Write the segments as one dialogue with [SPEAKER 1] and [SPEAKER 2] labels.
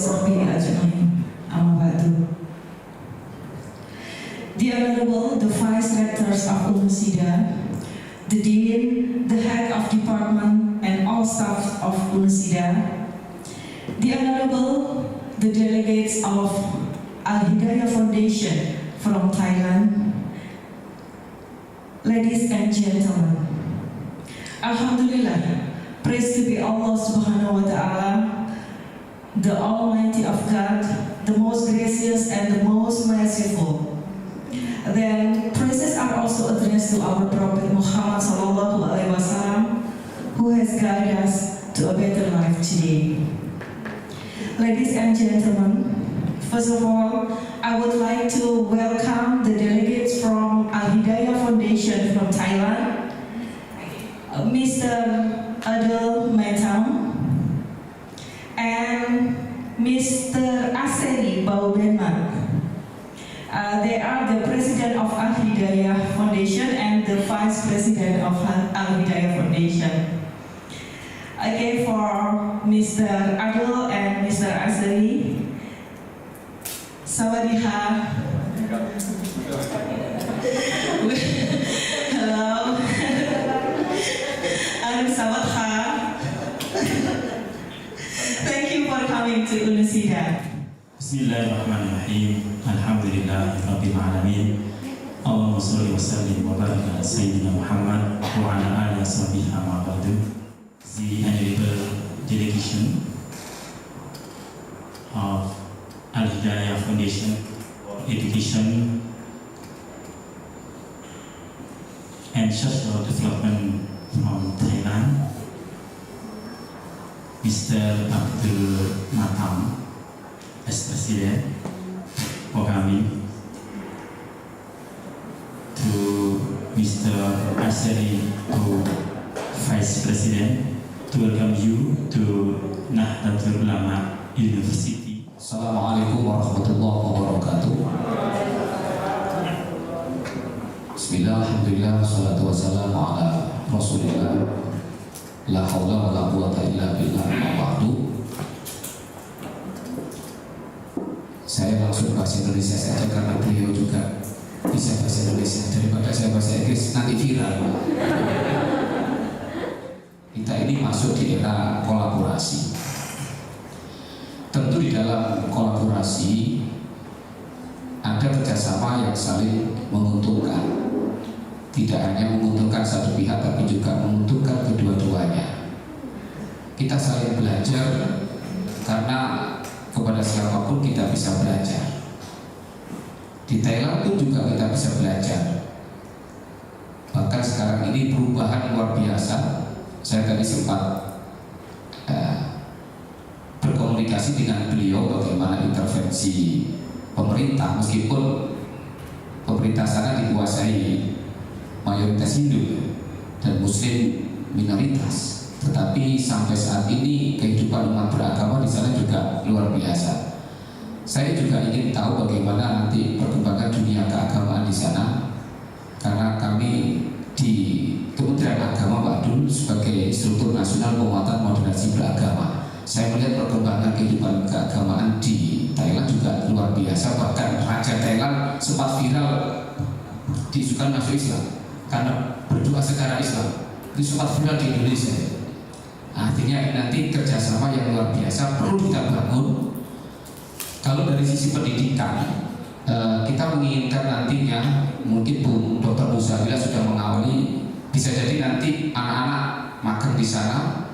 [SPEAKER 1] وصحبه أجمعين. أما بعد. The Honorable, the Vice Rectors of UNUSIDA, the Dean, the Head of Department, and all staff of UNUSIDA, the Honorable, the delegates of Al-Hidayah Foundation from Thailand, ladies and gentlemen, Alhamdulillah, praise to be Allah Subhanahu wa Ta'ala, the Almighty of God, the most gracious and the most merciful. Then praises are also addressed to our Prophet Muhammad Sallallahu Alaihi Wasallam, who has guided us to a better life today. Ladies and gentlemen, first of all, I would like to welcome the delegates from Al-Hidayah Foundation from Thailand, Mr. Adel Metam and Mr. Aseri Baubenman. They are the president of Al-Hidayah Foundation and the vice president of Al-Hidayah Foundation. Again, for Mr. Adel and Mr. Aseri, Sawadee-ha. Hello. I'm Sawadee-ha. Thank you for coming to UNUSIDA.
[SPEAKER 2] Bismillahirrahmanirrahim. Alhamdulillahirabbil alamin. Allahumma shalli wa sallim wa barik ala sayyidina Muhammad wa ala alihi washabbihi amma ba'du. The honorable delegation of Al-Hidayah Foundation for Education and Social Development from Thailand, Mr. Abdul Matam as President for kami, to Mr. Aseri, to Vice President, to welcome you to Nahdlatul Ulama University.
[SPEAKER 3] Assalamualaikum warahmatullahi wabarakatuh. Bismillah, alhamdulillah, salatu wassalamu ala rasulillah. La hawla wa la quwata illa billah, amma ba'du. Saya langsung bahasa Indonesia saja karena beliau juga bisa bahasa Indonesia. Daripada saya bahasa Inggris nanti viral. Kita ini masuk di era kolaborasi. Tentu di dalam kolaborasi ada kerjasama yang saling menguntungkan. Tidak hanya menguntungkan satu pihak, tapi juga menguntungkan kedua-duanya. Kita saling belajar karena kepada siapapun kita bisa belajar. Di Thailand pun juga kita bisa belajar. Bahkan sekarang ini perubahan luar biasa. Saya tadi sempat berkomunikasi dengan beliau bagaimana intervensi pemerintah, meskipun pemerintah sana dikuasai mayoritas Hindu dan Muslim minoritas, tetapi sampai saat ini kehidupan umat beragama di sana juga luar biasa. Saya juga ingin tahu bagaimana nanti perkembangan dunia keagamaan di sana, karena kami di Kementerian Agama Pak Dul sebagai struktur nasional penguatan moderasi beragama, saya melihat perkembangan kehidupan keagamaan di Thailand juga luar biasa. Bahkan Raja Thailand sempat viral diisukan masuk Islam karena berdoa secara Islam. Itu sempat viral di Indonesia. Artinya nanti kerjasama yang luar biasa perlu kita bangun. Kalau dari sisi pendidikan, kita menginginkan nantinya, mungkin Dr. Musabila sudah mengawali, bisa jadi nanti anak-anak magang di sana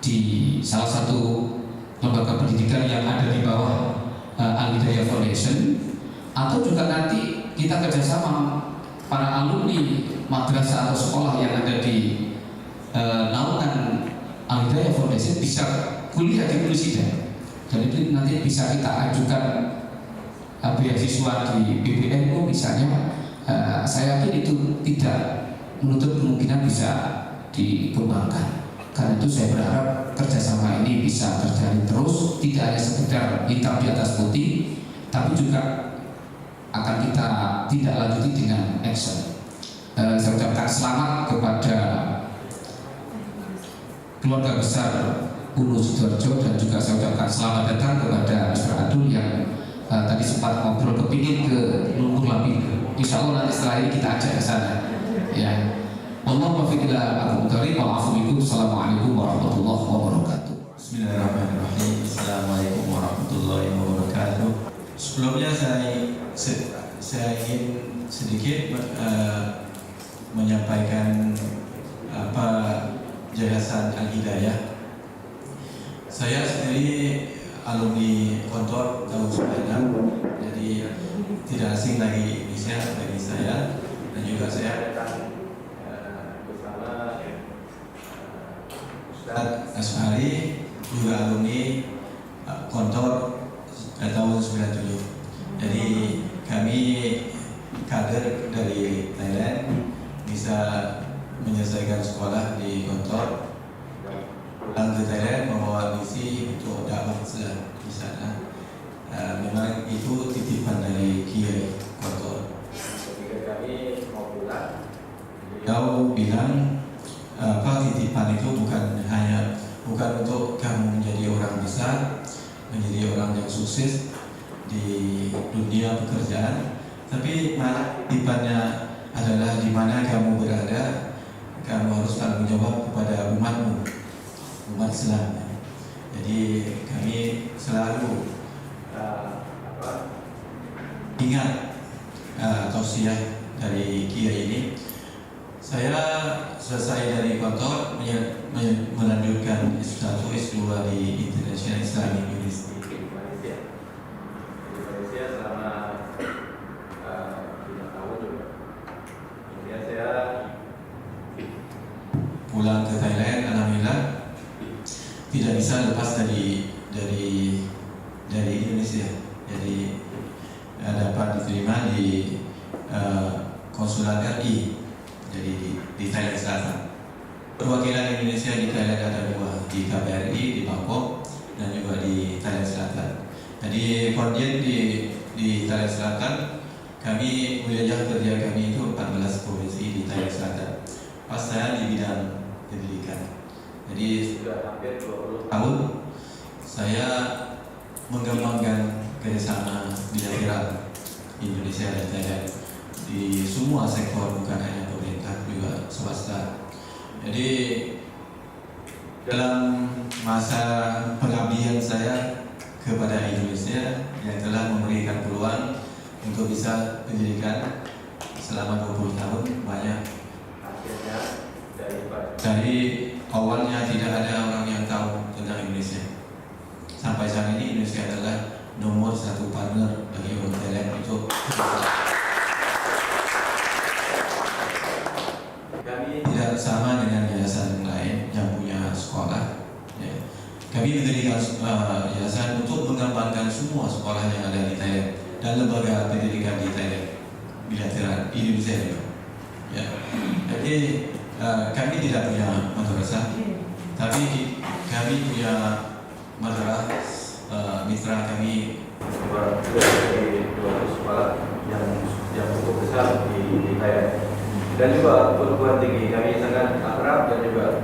[SPEAKER 3] di salah satu lembaga pendidikan yang ada di bawah Al-Hidayah Foundation, atau juga nanti kita kerjasama para alumni madrasah atau sekolah yang ada di naungan Al-Hidayah Foundation bisa kuliah di UNUSIDA, dan itu nanti bisa kita ajukan beasiswa di PBNU misalnya. Saya yakin itu tidak menutup kemungkinan bisa dikembangkan. Karena itu saya berharap kerjasama ini bisa terjalin terus, tidak hanya sekedar hitam di atas putih, tapi juga akan kita tidak lanjuti dengan action. Saya ucapkan selamat kepada keluarga besar Ulu Sidoarjo, dan juga saya ucapkan selamat datang kepada sempat ngobrol kepingin ke Lumpur Lapindo. Insya Allah nanti setelah ini kita ajak ke sana. Ya. Wallahu muwaffiq ila aqwamit thoriq. Assalamualaikum warahmatullahi wabarakatuh.
[SPEAKER 4] Bismillahirrahmanirrahim. Assalamualaikum warahmatullahi wabarakatuh. Sebelumnya saya ingin sedikit menyampaikan apa Yayasan Al-Hidayah. Saya sendiri alumni Kontor tahun 96, jadi tidak asing lagi Indonesia bagi saya, dan juga saya bersama Ustaz Ashari, juga alumni Kontor tahun 97. Jadi kami kader dari Thailand bisa menyelesaikan sekolah di Kontor, pulang ke Thailand membawa misi untuk dakwah Islam di sana. Memang itu titipan dari Kiai Kontor. Ketika kami mau pulang, beliau bilang titipan itu bukan untuk kamu menjadi orang besar, menjadi orang yang sukses di dunia pekerjaan, tapi malah titipannya adalah di mana kamu berada, kamu harus tanggung jawab kepada umatmu, umat Islam. Jadi kami selalu ingat tausiah dari Kiai ini. Saya selesai dari Kontor melanjutkan S1 S2 di International Islamic University di Malaysia. Di Malaysia selama 5 tahun juga. Kemudian saya pulang ke Thailand, alhamdulillah tidak bisa lepas dari Indonesia. Jadi dapat diterima di konsulat RI, jadi di Thailand Selatan. Perwakilan Indonesia di Thailand ada 2, di KBRI di Bangkok dan juga di Thailand Selatan. Jadi kontingen di Thailand Selatan, kami wilayah kerja kami itu 14 provinsi di Thailand Selatan. Pas saya di bidang pendidikan. Jadi sudah hampir 20 tahun saya mengembangkan kerjasama bilateral Indonesia dan Thailand di semua sektor, bukan hanya pemerintah, juga swasta. Jadi dalam masa pengabdian saya kepada Indonesia yang telah memberikan peluang untuk bisa pendidikan selama 20 tahun, banyak akhirnya dari awalnya tidak ada orang yang tahu tentang Indonesia. Sampai saat ini Indonesia adalah nomor 1 partner bagi orang Thailand untuk kami tidak sama dengan yayasan lain yang punya sekolah. Ya. Kami mendirikan yayasan untuk mengembangkan semua sekolah yang ada di Thailand dan lembaga pendidikan di Thailand bilateral Indonesia juga. Ya. Jadi kami tidak punya madrasah, tapi kami punya madrasah mitra kami dari 200 sekolah yang cukup besar di Thailand. Dan juga perguruan tinggi kami sangat akrab dan juga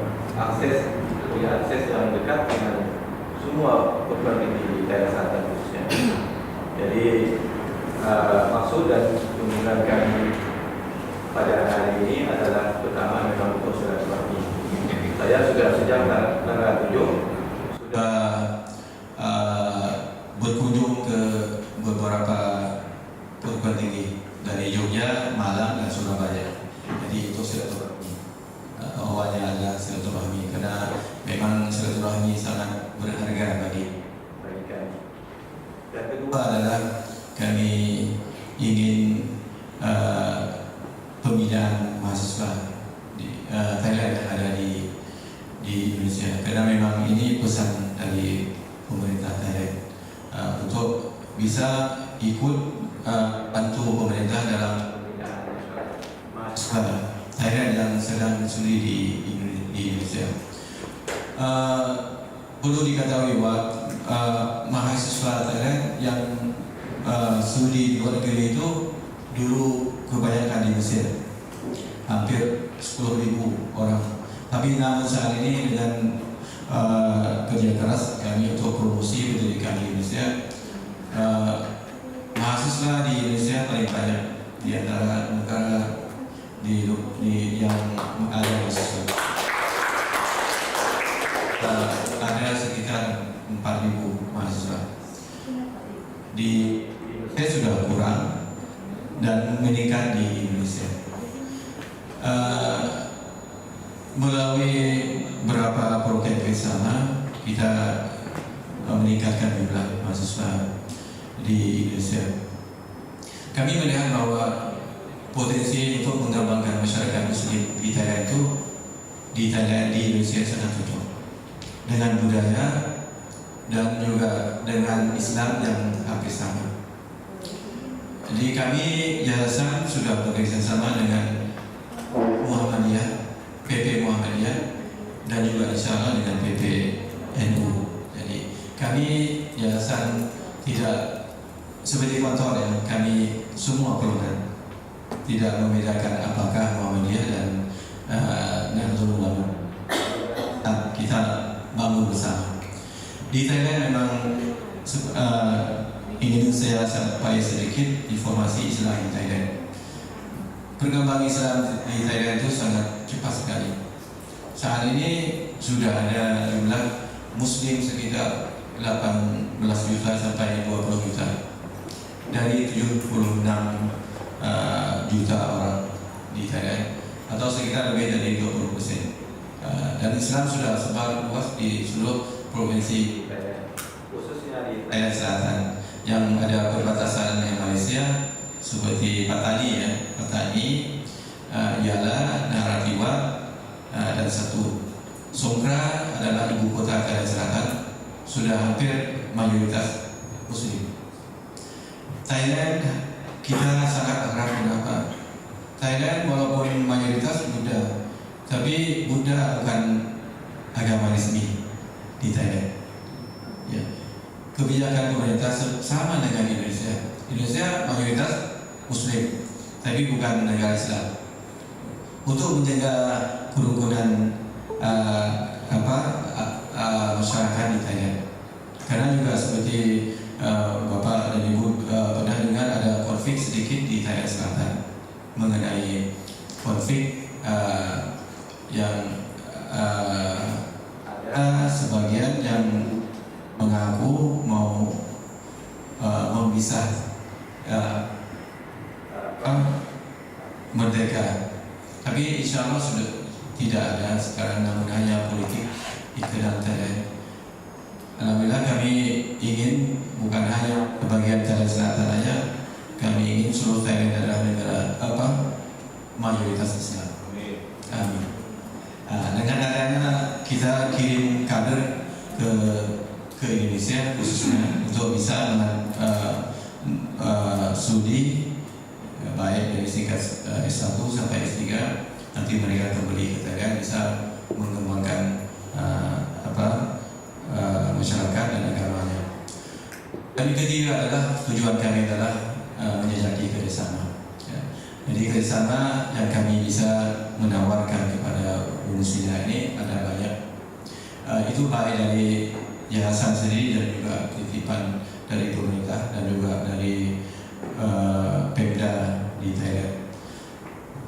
[SPEAKER 4] punya akses yang dekat dengan semua perguruan tinggi di Thailand Selatan khususnya. Jadi maksud dan kunjungan kami pada hari ini adalah pertama memang untuk silaturahmi. Saya sudah sejak tanggal 7 sudah berkunjung ke beberapa perguruan tinggi dari Jogja, Malang, dan Surabaya. Jadi itu silaturahmi. Awalnya adalah silaturahmi karena memang silaturahmi sangat berharga bagi kami. Yang kedua adalah kami ingin pembinaan mahasiswa di Thailand yang ada di Indonesia, karena memang ini pesan dari pemerintah Thailand untuk bisa ikut bantu pemerintah dalam mahasiswa Thailand yang sedang studi di Indonesia. Perlu diketahui bahwa mahasiswa Thailand yang studi di luar negeri itu dulu kebanyakan di Mesir, hampir 10.000 orang. Tapi namun saat ini dengan kerja keras kami untuk promosi pendidikan di Indonesia, mahasiswa di antara negara yang ada mahasiswa. Ada sekitar 4.000 mahasiswa. Di Indonesia sudah kurang dan meningkat di Indonesia. Melalui beberapa program bersama kita meningkatkan jumlah mahasiswa di Indonesia. Kami melihat bahwa potensi untuk mengembangkan masyarakat Muslim di Thailand di Indonesia sangat cocok dengan budaya dan juga dengan Islam yang hampir sama. Jadi kami yayasan sudah bekerja sama dengan Muhammadiyah, PP Muhammadiyah, dan juga insya Allah dengan PP NU. Jadi kami yayasan tidak seperti kantor ya, kami semua golongan, tidak membedakan apakah Muhammadiyah dan Nahdlatul Ulama. Kita bangun bersama. Di Thailand memang ingin saya sampaikan sedikit informasi Islam di Thailand. Perkembangan Islam di Thailand itu sangat cepat sekali. Saat ini sudah ada jumlah Muslim sekitar 18 juta sampai 20 juta dari 76 juta orang di Thailand, atau sekitar lebih dari 20%. Dan Islam sudah sebar luas di seluruh provinsi, khususnya di Thailand Selatan yang ada perbatasan dengan Malaysia seperti Patani ya, Yala, Naratiwa, dan satu Songkra adalah ibu kota Thailand Selatan, sudah hampir mayoritas Muslim. Thailand kita sangat akrab. Kenapa? Thailand walaupun mayoritas Buddha, tapi Buddha bukan agama resmi di Thailand. Ya. Kebijakan pemerintah sama dengan Indonesia. Indonesia mayoritas Muslim, tapi bukan negara Islam. Untuk menjaga kerukunan masyarakat di Thailand, karena juga seperti Bapak dan Ibu pernah dengar ada konflik sedikit di Thailand Selatan mengenai konflik yang ada sebagian yang mengaku mau memisah merdeka, tapi insya Allah sudah tidak ada sekarang, namun hanya politik internal Thailand. Alhamdulillah kami ingin bukan hanya bagian Thailand Selatan saja, kami ingin seluruh Thailand adalah negara mayoritas Islam. Amin. Dengan adanya kita kirim kader ke Indonesia khususnya untuk bisa studi baik dari tingkat S1 sampai S3, nanti mereka kembali ke Thailand bisa mengembangkan masyarakat dan agamanya. Dan ketiga adalah tujuan kami adalah menjajaki kerjasama. Ya. Jadi kerjasama yang kami bisa menawarkan kepada Muslidah ini ada banyak. Itu baik dari yayasan sendiri dan juga titipan dari pemerintah dan juga dari Pemda di Thailand.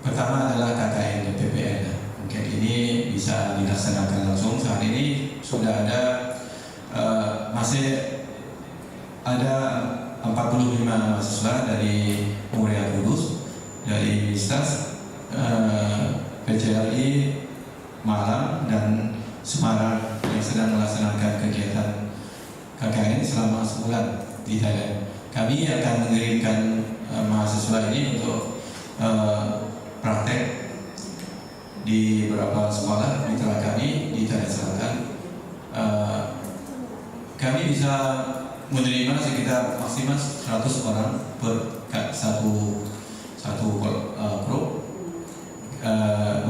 [SPEAKER 4] Pertama adalah KKN dan PPN. Mungkin ini bisa dilaksanakan langsung. Saat ini sudah ada masih ada 45 mahasiswa dari Muria Kudus, dari Universitas PCLI Malang dan Semarang yang sedang melaksanakan kegiatan KKN selama sebulan di Thailand. Kami akan mengirimkan mahasiswa ini untuk praktek di beberapa sekolah mitra kami di Thailand Selatan. Kami bisa menerima sekitar maksimal 100 orang per satu grup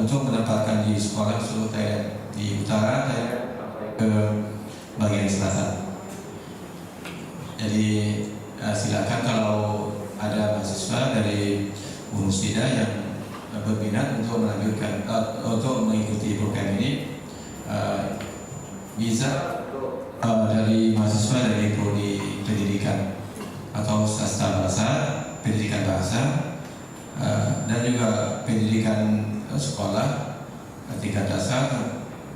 [SPEAKER 4] untuk menempatkan di sekolah seluruh Thailand, di utara Thailand ke bagian selatan. Jadi silakan kalau ada mahasiswa dari Muslidah yang berminat untuk melanjutkan untuk mengikuti program ini, bisa dari mahasiswa dari prodi pendidikan atau sastra bahasa, pendidikan bahasa, juga pendidikan sekolah tingkat dasar,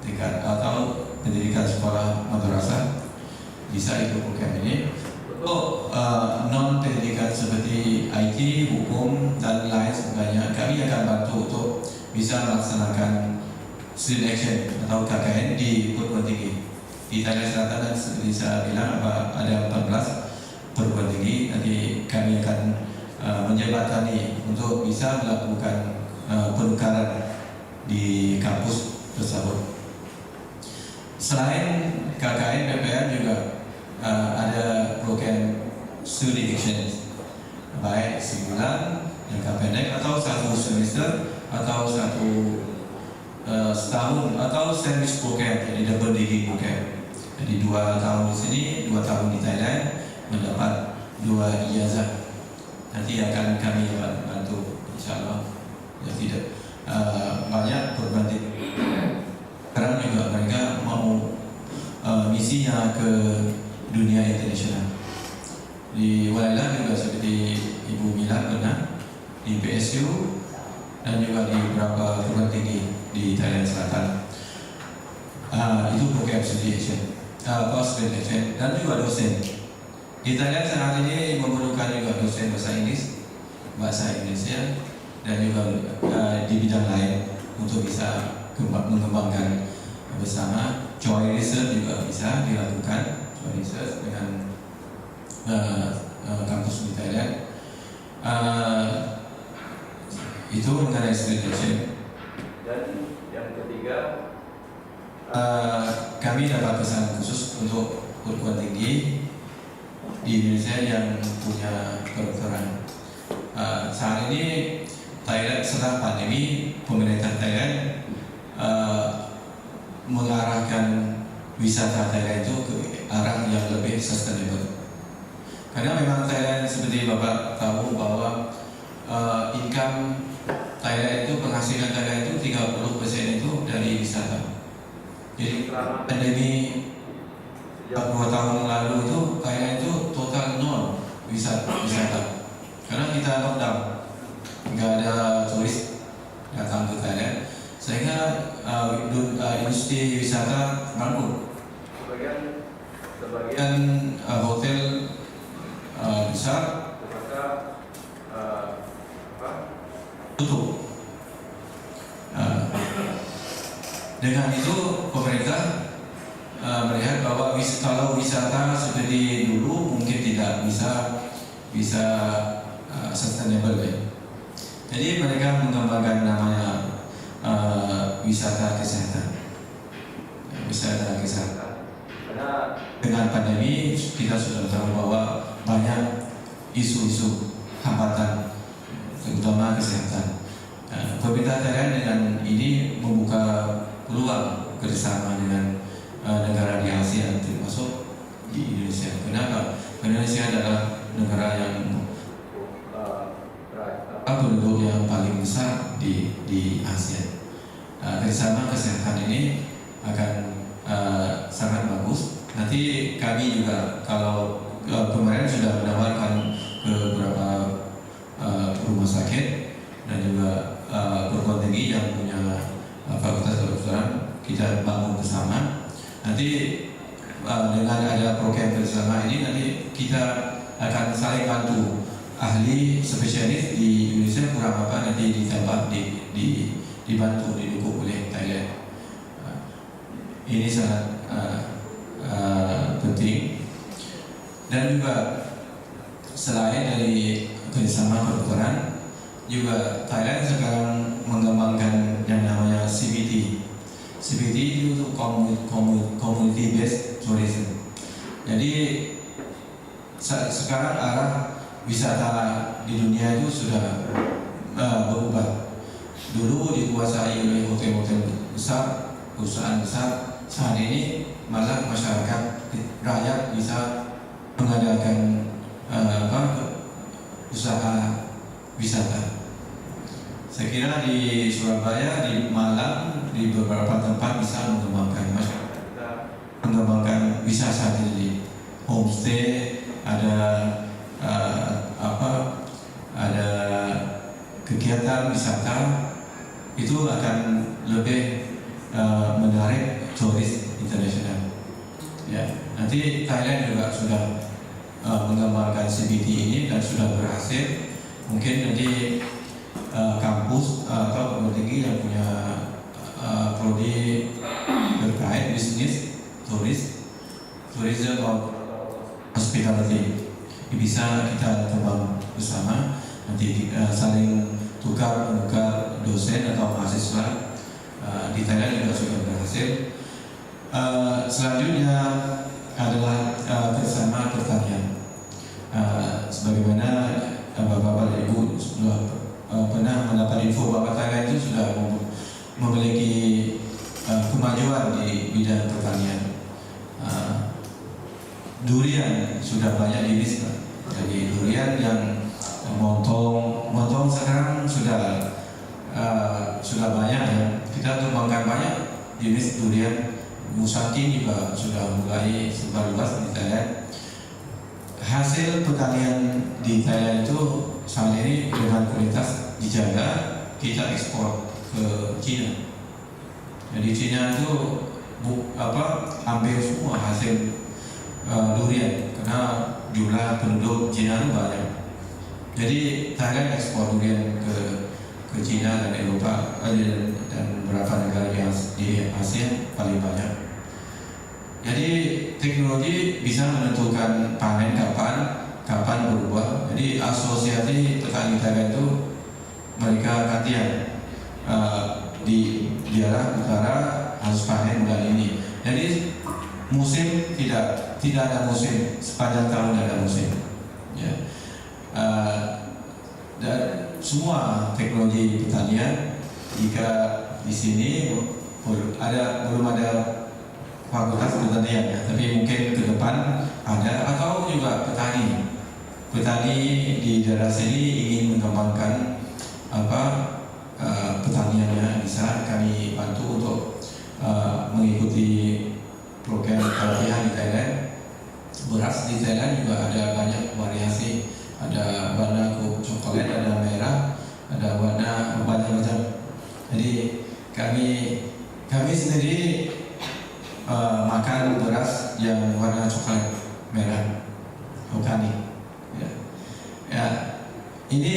[SPEAKER 4] tingkat atau pendidikan sekolah madrasah bisa ikut program ini. Untuk non pendidikan seperti IT, hukum dan lain sebagainya, kami akan bantu untuk bisa melaksanakan student action atau KKN di perguruan tinggi. Di Thailand Selatan dan seperti saya bilang ada 14 perguruan tinggi. Nanti kami akan menjembatani untuk bisa melakukan penukaran di kampus tersebut. Selain KKN, PPR juga ada program studi exchange, baik sebulan, jangka pendek, atau 1 semester, atau 1 setahun, atau service program, jadi double degree program. Jadi 2 tahun di sini, 2 tahun di Thailand, mendapat 2 ijazah. Nanti akan kami bantu, insyaAllah. Ya tidak banyak berbanding. Sekarang juga mereka mau misinya ke dunia internasional. Di Walailah juga seperti Ibu Mila pernah di PSU dan juga di beberapa perguruan tinggi di Thailand Selatan. Itu program studi action, student action, dan juga dosen. Di Thailand saat ini memerlukan juga dosen bahasa Inggris, bahasa Indonesia, dan juga di bidang lain untuk bisa mengembangkan bersama. Joint research juga bisa dilakukan, joint research dengan kampus di Thailand. Itu mengenai student action. Dan yang ketiga, kami dapat pesan khusus untuk perguruan tinggi di Indonesia yang punya kedokteran. Saat ini Thailand setelah pandemi, pemerintah Thailand mengarahkan wisata Thailand itu ke arah yang lebih sustainable. Karena memang Thailand seperti Bapak tahu bahwa income Thailand itu, penghasilan Thailand itu 30% itu dari wisata. Jadi pandemi 2 tahun lalu itu Thailand itu total nol wisata. Karena kita lockdown, nggak ada turis datang ke Thailand, sehingga industri wisata bangkrut. Sebagian hotel besar tutup. Dengan itu pemerintah melihat bahwa kalau wisata seperti dulu mungkin tidak bisa sustainable ya. Jadi mereka mengembangkan namanya wisata kesehatan. Karena dengan pandemi kita sudah tahu bahwa banyak isu-isu hambatan, terutama kesehatan. Pemerintah Thailand dengan ini membuka peluang kerjasama dengan negara di Asia, termasuk di Indonesia. Kenapa? Indonesia adalah negara yang penduduk yang paling besar di Asia. Kerjasama kesehatan ini akan sangat bagus. Nanti kami juga kalau kemarin sudah menawarkan ke beberapa rumah sakit dan juga perguruan tinggi yang punya fakultas kedokteran, kita bangun bersama. Nanti dengan ada program bersama ini, nanti kita akan saling bantu. Ahli spesialis di Indonesia kurang apa, nanti ditambah dibantu, didukung oleh Thailand. Ini sangat penting. Dan juga selain dari kerjasama kedokteran, juga Thailand sekarang mengembangkan yang namanya CBT. CBT itu community based tourism. Jadi sekarang arah wisata di dunia itu sudah berubah. Dulu dikuasai oleh hotel-hotel besar, perusahaan besar. Saat ini malah masyarakat rakyat bisa mengadakan usaha wisata. Saya kira di Surabaya, di Malang, di beberapa tempat bisa mengembangkan wisata sendiri. Homestay, ada kegiatan kegiatan wisata itu akan lebih menarik turis internasional. Ya, nanti Thailand juga sudah mengembangkan CBD ini dan sudah berhasil. Mungkin nanti kampus atau perguruan tinggi yang punya prodi terkait bisnis tourism atau hospitality bisa kita terbang bersama, nanti saling tukar menukar dosen atau mahasiswa. Di Thailand juga sudah berhasil. Selanjutnya adalah bersama pertanian. Sebagaimana Bapak dan Ibu sudah pernah mendapat info bahwa Thailand itu sudah memiliki kemajuan di bidang pertanian. Durian sudah banyak jenis, jadi durian yang montong sekarang sudah banyak ya. Kita kembangkan banyak jenis durian. Musangking juga sudah mulai sebar luas di Thailand. Hasil pertanian di Thailand itu saat ini dengan kualitas dijaga, kita ekspor ke Cina. Jadi Cina itu hampir semua hasil durian, karena jumlah penduduk Cina itu banyak. Jadi Thailand ekspor durian ke Cina dan Eropa dan beberapa negara di Asia paling banyak. Jadi teknologi bisa menentukan panen kapan berubah. Jadi asosiasi petani Thailand itu mereka gantian di daerah utara harus panen bulan ini. Jadi musim tidak ada musim, sepanjang tahun tidak ada musim. Ya. Dan semua teknologi pertanian, jika di sini belum ada fakultas pertanian ya, tapi mungkin ke depan ada, atau juga petani di daerah sini ingin mengembangkan pertaniannya, bisa kami bantu untuk mengikuti program pelatihan di Thailand. Beras di Thailand juga ada banyak variasi, ada warna coklat, ada merah, ada warna macam-macam. Jadi kami sendiri makan beras yang warna coklat merah organik. Ya, ini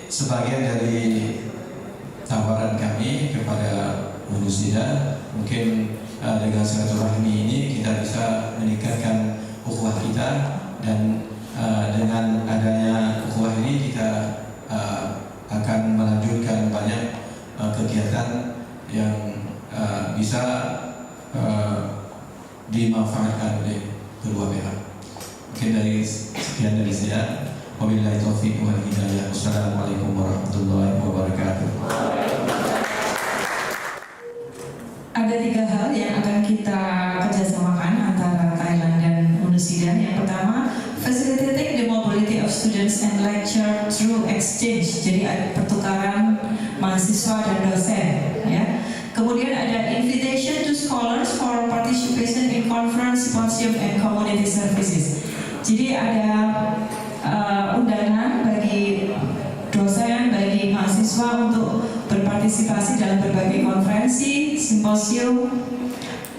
[SPEAKER 4] sebagian dari tawaran kami kepada Unusida. Mungkin dengan silaturahmi ini kita bisa meningkatkan ukhuwah kita, dan dengan adanya ukhuwah ini kita akan melanjutkan banyak kegiatan yang bisa dimanfaatkan oleh kedua pihak. Mungkin sekian dari saya. Wabillahi taufiq wal hidayah. Wassalamualaikum warahmatullahi wabarakatuh.
[SPEAKER 1] Ada 3 hal yang akan kita kerjasamakan antara Thailand dan Unusida. Yang pertama, facilitating the mobility of students and lecture through exchange. Jadi ada pertukaran mahasiswa dan dosen. Ya. Kemudian ada invitation to scholars for participation in conference, symposium, and community services. Jadi ada undangan bagi dosen, bagi mahasiswa untuk berpartisipasi dalam berbagai konferensi, simposium,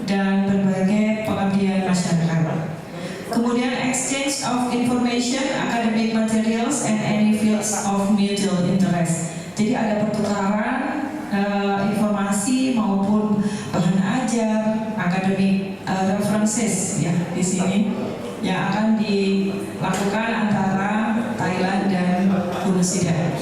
[SPEAKER 1] dan berbagai pengabdian masyarakat. Kemudian exchange of information, academic materials, and any fields of mutual interest. Jadi ada pertukaran informasi maupun bahan ajar, academic references ya di sini yang akan dilakukan antara Thailand dan Unusida.